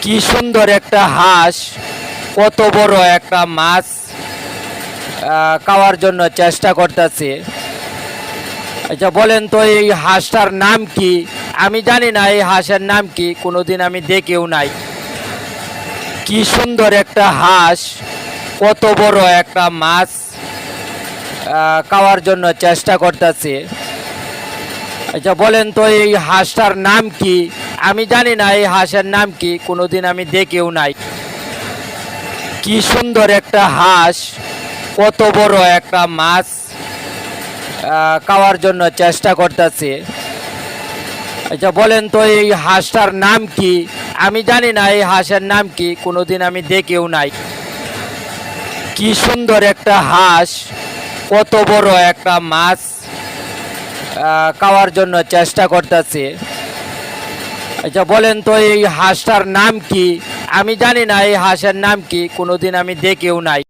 কি সুন্দর একটা হাঁস, কত বড় একটা মাছ খাওয়ার জন্য চেষ্টা করতেছে। আচ্ছা বলেন তো এই হাঁসটার নাম কি? আমি জানি না এই হাঁসের নাম কি, কোনোদিন আমি দেখেও নাই। কি সুন্দর একটা হাঁস, কত বড় একটা মাছ খাওয়ার জন্য চেষ্টা করতেছে। আচ্ছা বলেন তো এই হাঁসটার নাম কি? আমি জানি না এই হাঁসের নাম কি, কোনোদিন আমি দেখেও নাই। কি সুন্দর একটা হাঁস, কত বড় একটা মাছ খাওয়ার জন্য চেষ্টা করতেছে। আচ্ছা বলেন তো এই হাঁসটার নাম কি? আমি জানি না এই হাঁসের নাম কি, কোনোদিন আমি দেখেও নাই। কি সুন্দর একটা হাঁস, কত বড় একটা মাছ খাওয়ার জন্য চেষ্টা করতেছে। আচ্ছা বলেন তো এই হাঁসটার নাম কি? আমি জানি না এই হাঁসের নাম কি, কোনোদিন আমি দেখেও নাই।